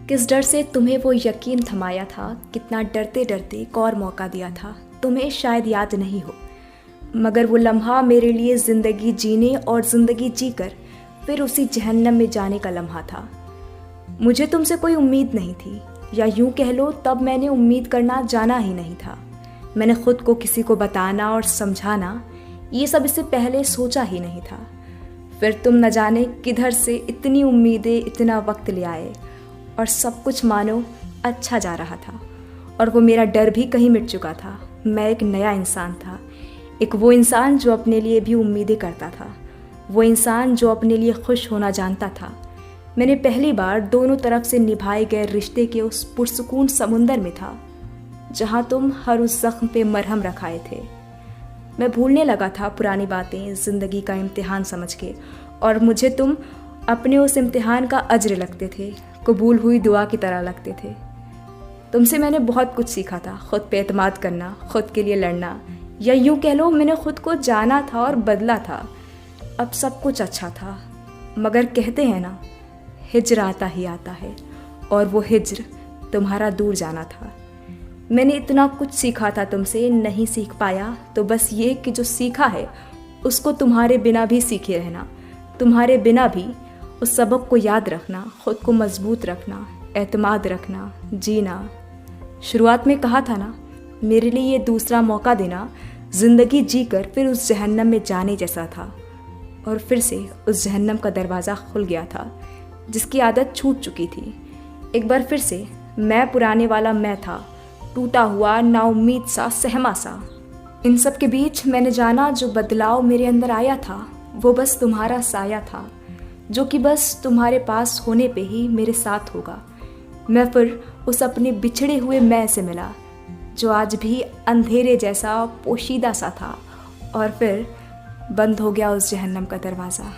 किस डर से तुम्हें वो यकीन थमाया था, कितना डरते डरते एक और मौका दिया था। तुम्हें शायद याद नहीं हो, मगर वो लम्हा मेरे लिए ज़िंदगी जीने और ज़िंदगी जीकर फिर उसी जहन्नम में जाने का लम्हा था। मुझे तुमसे कोई उम्मीद नहीं थी, या यूं कह लो तब मैंने उम्मीद करना जाना ही नहीं था। मैंने खुद को किसी को बताना और समझाना ये सब इससे पहले सोचा ही नहीं था। फिर तुम न जाने किधर से इतनी उम्मीदें इतना वक्त ले आए और सब कुछ मानो अच्छा जा रहा था। और वो मेरा डर भी कहीं मिट चुका था। मैं एक नया इंसान था, एक वो इंसान जो अपने लिए भी उम्मीदें करता था, वो इंसान जो अपने लिए खुश होना जानता था। मैंने पहली बार दोनों तरफ से निभाए गए रिश्ते के उस पुरसुकून समुंदर में था जहाँ तुम हर उस जख्म पे मरहम रखाए थे। मैं भूलने लगा था पुरानी बातें ज़िंदगी का इम्तिहान समझ के, और मुझे तुम अपने उस इम्तिहान का अज्र लगते थे, कबूल हुई दुआ की तरह लगते थे। तुमसे मैंने बहुत कुछ सीखा था, खुद पे एतमाद करना, खुद के लिए लड़ना, या यूं कह लो मैंने खुद को जाना था और बदला था। अब सब कुछ अच्छा था, मगर कहते हैं ना, हिज्र आता ही आता है, और वो हिज्र तुम्हारा दूर जाना था। मैंने इतना कुछ सीखा था तुमसे, नहीं सीख पाया तो बस ये कि जो सीखा है उसको तुम्हारे बिना भी सीखे रहना, तुम्हारे बिना भी उस सबक को याद रखना, खुद को मजबूत रखना, एतमाद रखना, जीना। शुरुआत में कहा था ना, मेरे लिए ये दूसरा मौका देना ज़िंदगी जीकर फिर उस जहन्नम में जाने जैसा था। और फिर से उस जहन्नम का दरवाज़ा खुल गया था जिसकी आदत छूट चुकी थी। एक बार फिर से मैं पुराने वाला मैं था, टूटा हुआ, नाउम्मीद सा, सहमा सा। इन सब के बीच मैंने जाना जो बदलाव मेरे अंदर आया था वो बस तुम्हारा साया था, जो कि बस तुम्हारे पास होने पे ही मेरे साथ होगा। मैं फिर उस अपने बिछड़े हुए मैं से मिला जो आज भी अंधेरे जैसा पोशीदा सा था, और फिर बंद हो गया उस जहन्नम का दरवाज़ा।